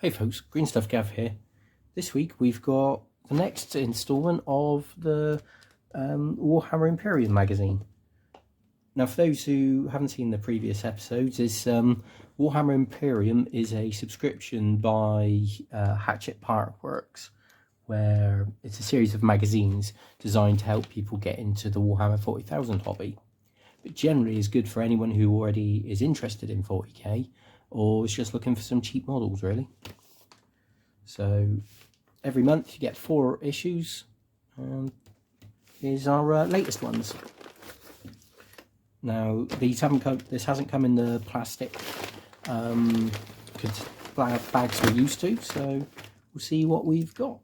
Hey folks, Green Stuff Gav here. This week we've got the next instalment of the Warhammer Imperium Magazine. Now for those who haven't seen the previous episodes, Warhammer Imperium is a subscription by Hatchet Parkworks, where it's a series of magazines designed to help people get into the Warhammer 40,000 hobby. But generally is good for anyone who already is interested in 40k or is just looking for some cheap models, really. So every month you get 4 issues, and here's our latest ones. Now this hasn't come in the plastic bags we're used to, so we'll see what we've got.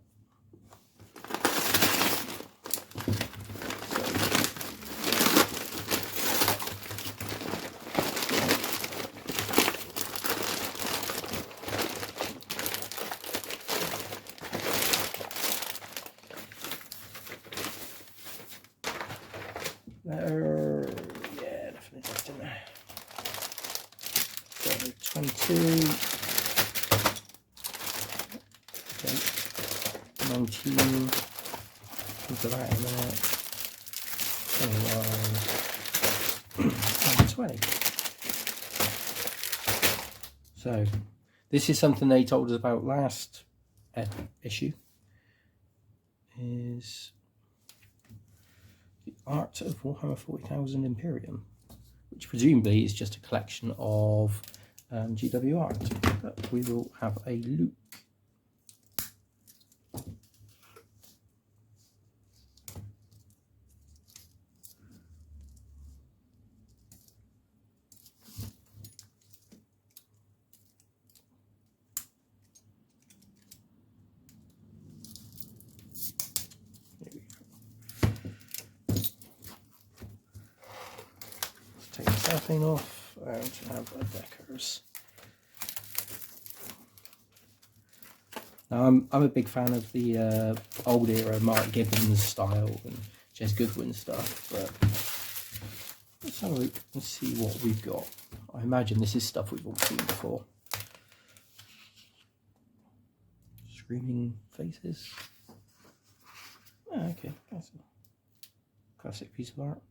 Yeah, definitely left in there. So 22, okay, 19, look at that in there, 21, and 20. So this is something they told us about last issue, is the Art of Warhammer 40,000 Imperium, which presumably is just a collection of GW art, but we will have a look. Take the cellophane off and have a deckers. Now I'm a big fan of the old era Mark Gibbons style and Jez Goodwin stuff, but let's have a look and see what we've got. I imagine this is stuff we've all seen before. Screaming faces. Oh, okay, that's a classic piece of art.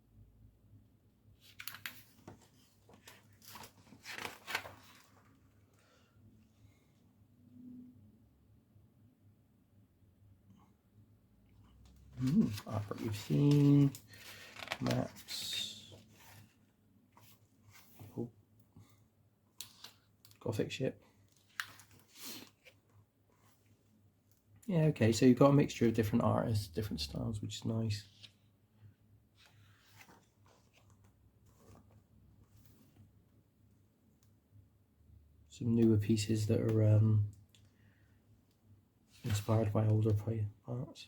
Art you've seen, maps, Gothic ship. Yeah, okay, so you've got a mixture of different artists, different styles, which is nice. Some newer pieces that are inspired by older parts.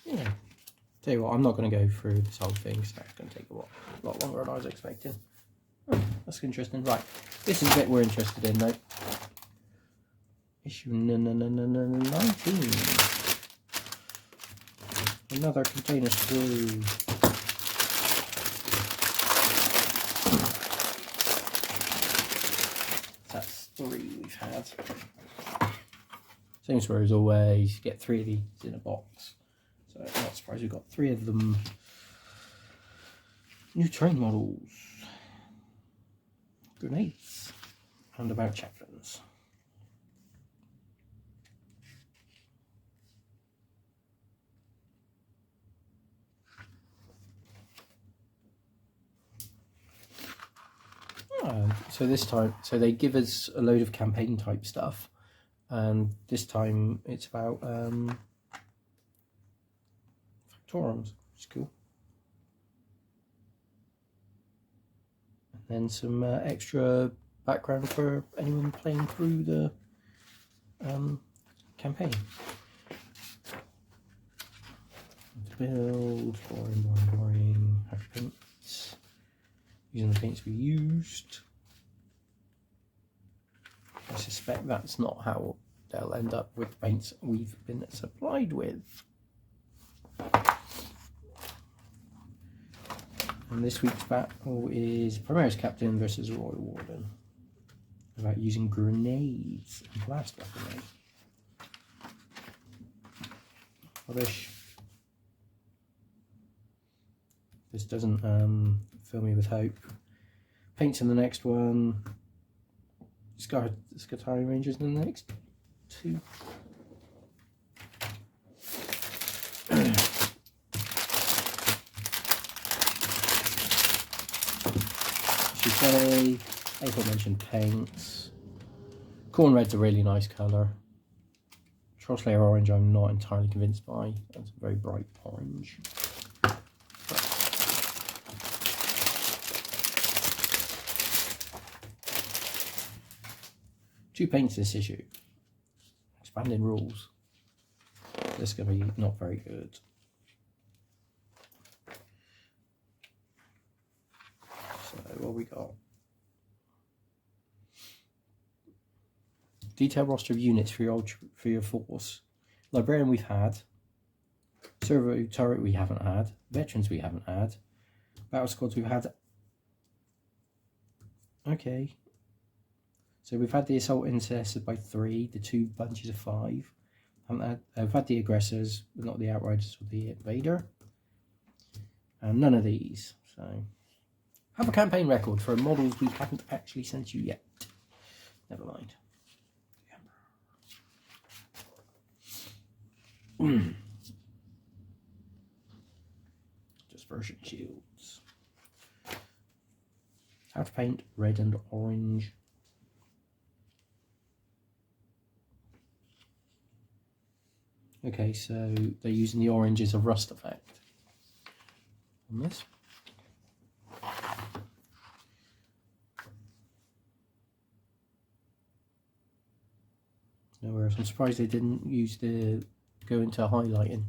Yeah. Tell you what, I'm not going to go through this whole thing, so it's going to take a lot longer than I was expecting. Oh, that's interesting. Right, this is the bit we're interested in, though. Issue 19. Another container screw. That's 3 we've had. Same story as always. You get 3 of these in a box. So I'm not surprised we've got 3 of them. New train models. Grenades. Roundabout chaplains. So this time, they give us a load of campaign type stuff, and this time it's about Factorums, which is cool. And then some extra background for anyone playing through the campaign. Build, boring, happy paints. using the paints we used. I suspect that's not how they'll end up with paints we've been supplied with. And this week's battle is Primaris Captain versus Royal Warden. About using grenades and blast weaponry. Rubbish. This doesn't fill me with hope. Paints in the next one. Skitarii Rangers in the next two. Should say, aforementioned paints. Corn red's a really nice colour. Trosslayer orange I'm not entirely convinced by. That's a very bright orange. Two paints this issue. Expanding rules. This is going to be not very good. So what we got? Detailed roster of units for your force. Librarian we've had. Servo turret we haven't had. Veterans we haven't had. Battle squads we've had. Okay. So we've had the assault intercessors by 3, the 2 bunches of 5. I've had the aggressors, but not the outriders or the invader. And none of these. So have a campaign record for models we haven't actually sent you yet. Never mind. Dispersion shields. How to paint red and orange. Okay, so they're using the orange as a rust effect on this. Nowhere else. I'm surprised they didn't use the go into highlighting,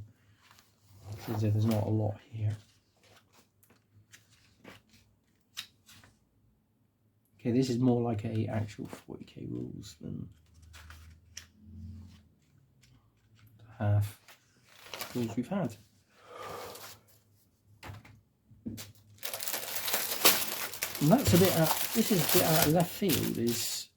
because there's not a lot here. Okay, this is more like a actual 40k rules than half rules we've had. And that's a bit this is a bit out of left field, is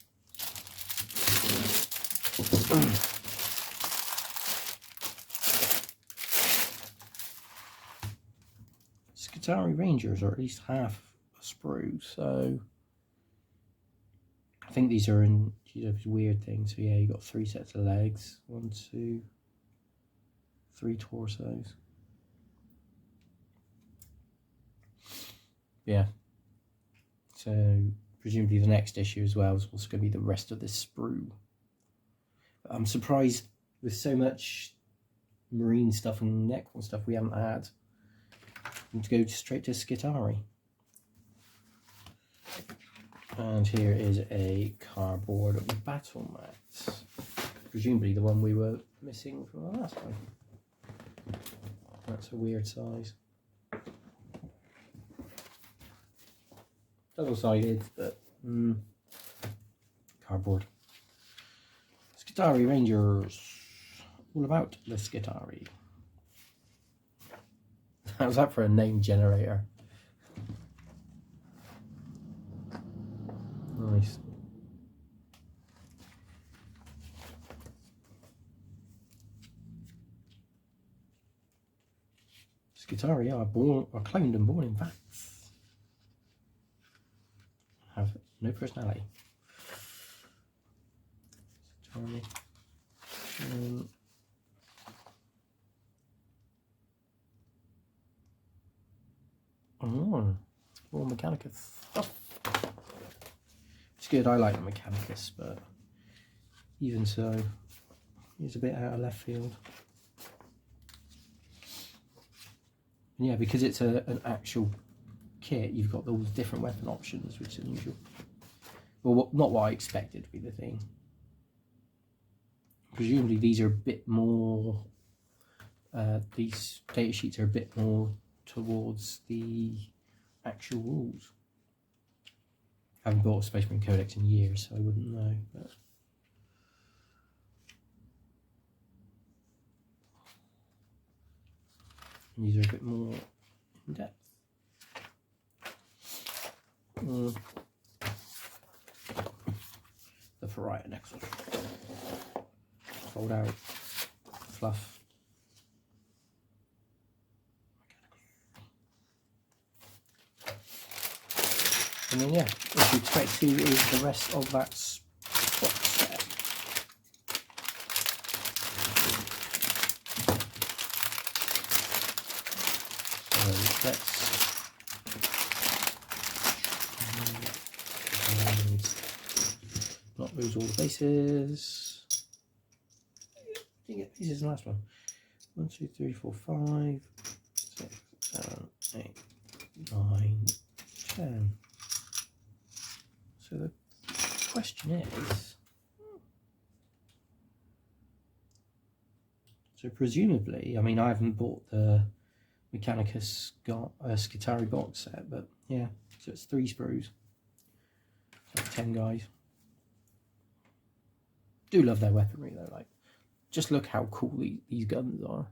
Skitarii Rangers are at least half a sprue, so I think these are in those weird things. So yeah, you got 3 sets of legs, 1, 2, 3 torsos. Yeah. So presumably the next issue as well is also going to be the rest of this sprue. But I'm surprised with so much marine stuff and Necron stuff we haven't had, and to go straight to Skitarii. And here is a cardboard battle mat. Presumably the one we were missing from the last one. That's a weird size. Double-sided, but cardboard. Skitarii Rangers. All about the Skitarii. How's that for a name generator? Nice. Skitarii are cloned and born in vats. Have no personality. More Mechanicus stuff. It's good, I like the Mechanicus, but even so, it's a bit out of left field. And yeah, because it's an actual kit, you've got all these different weapon options, which is unusual. Well, not what I expected to be the thing. Presumably these are a bit more, these data sheets are a bit more towards the actual rules. I haven't bought a Space Marine Codex in years, so I wouldn't know. But these are a bit more in depth. The variety nexus. Fold out, fluff. And then yeah, what you expect to see is the rest of that box set. So let's not lose all the bases. I think this is the last one. 1, 2, 3, 4, 5, 6, 7, 8, 9, 10. So the question is, so presumably, I mean, I haven't bought the Mechanicus Skitari box set, but yeah, so it's 3 sprues, like 10 guys. Do love their weaponry though, like, just look how cool these guns are.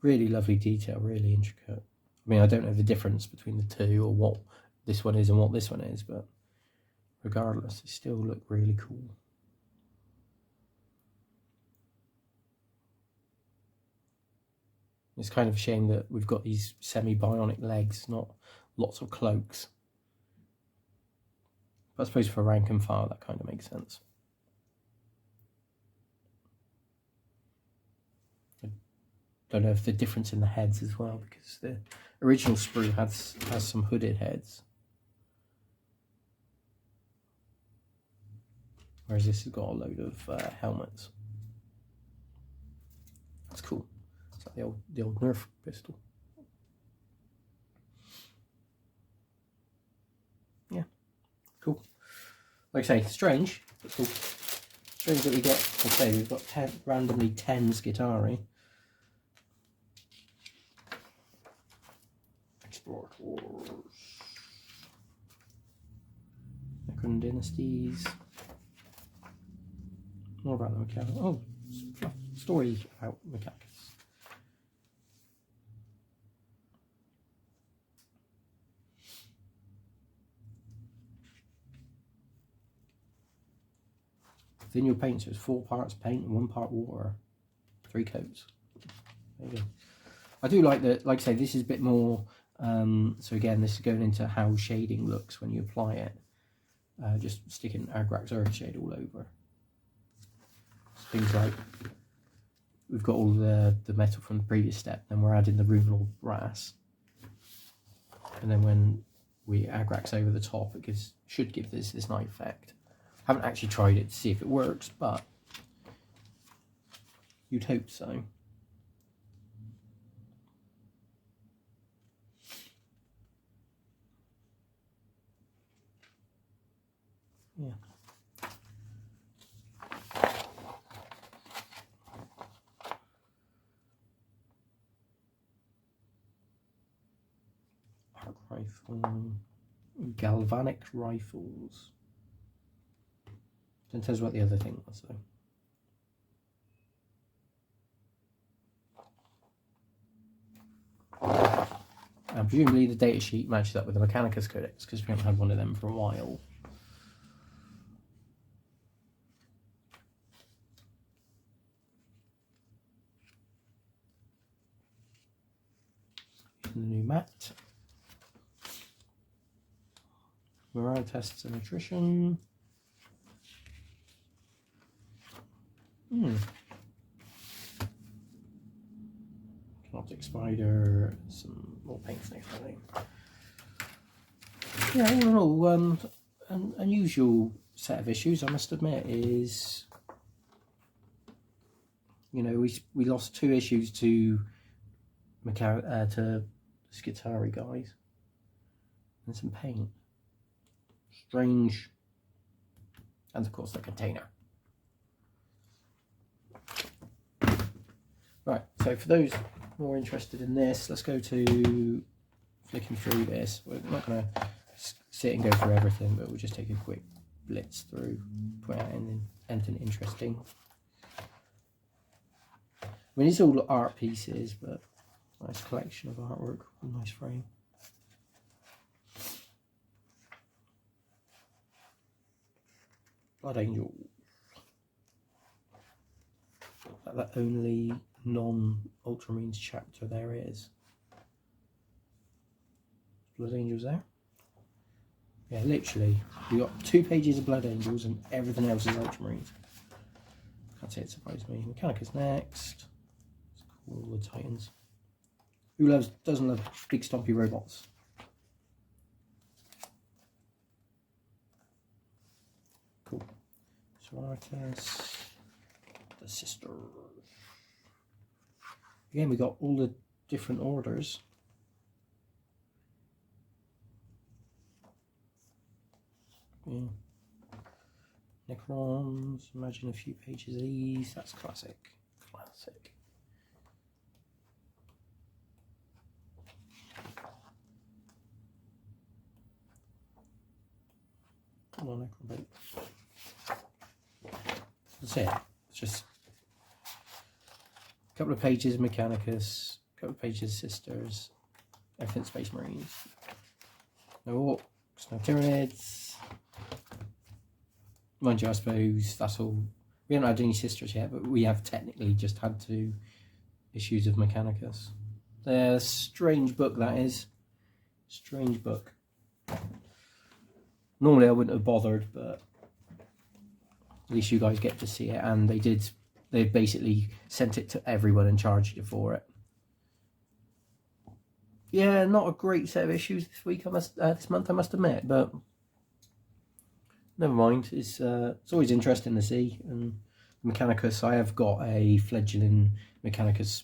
Really lovely detail, really intricate. I mean, I don't know the difference between the two or what this one is and what this one is, but regardless, they still look really cool. It's kind of a shame that we've got these semi-bionic legs, not lots of cloaks. But I suppose for rank and file, that kind of makes sense. I don't know if the difference in the heads as well, because the original sprue has some hooded heads, whereas this has got a load of helmets. That's cool. It's like the old Nerf pistol. Yeah, cool. Like I say, strange, but cool. Strange that we get, like I say, we've got randomly 10 Skitari. Explorators. Necron Dynasties. More about the mechanics. Oh, story about mechanics. Within your paint, so it's 4 parts paint and 1 part water. 3 coats. There you go. I do like that, like I say, this is a bit more, so again, this is going into how shading looks when you apply it. Just sticking Agrax Earthshade all over. So things like, we've got all the metal from the previous step, then we're adding the Runelord brass. And then when we Agrax over the top, it should give this nice effect. I haven't actually tried it to see if it works, but you'd hope so. Yeah. Arc rifle, galvanic rifles. Don't tell us what the other thing was though. And presumably the datasheet matches up with the Mechanicus Codex because we haven't had one of them for a while. The new mat. Morale tests and attrition. Optic spider, some more paint snakes, I think. Yeah, all in all, an unusual set of issues, I must admit, is, you know, we lost 2 issues to Skitari guys, and some paint. Strange, and of course the container. Right, so for those more interested in this, let's go to flicking through this. We're not going to sit and go through everything, but we'll just take a quick blitz through, point out anything interesting. I mean, it's all art pieces, but nice collection of artwork, nice frame. Blood Angel. That only non-Ultramarines chapter there is. Blood Angels there. Yeah, literally, we got 2 pages of Blood Angels and everything else is Ultramarines. Can't say it surprised me. Mechanicus next. It's cool, all the Titans. Who doesn't love big stompy robots? Cool. Sororitas. The Sisters. Again, we got all the different orders. Yeah. Necrons, imagine a few pages of these. That's classic. Classic. Come on, Necron. That's it. It's just a couple of pages of Mechanicus, a couple of pages of Sisters, everything Space Marines. No Orcs, no Tyranids. Mind you, I suppose that's all. We haven't had any Sisters yet, but we have technically just had 2 issues of Mechanicus. A strange book, that is. Strange book. Normally I wouldn't have bothered, but at least you guys get to see it, and they basically sent it to everyone and charged you for it. Yeah, not a great set of issues this week, this month I must admit, but never mind. It's always interesting to see. And Mechanicus, I have got a fledgling Mechanicus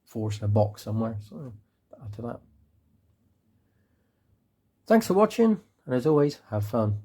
force in a box somewhere, so add to that. Thanks for watching, and as always, have fun.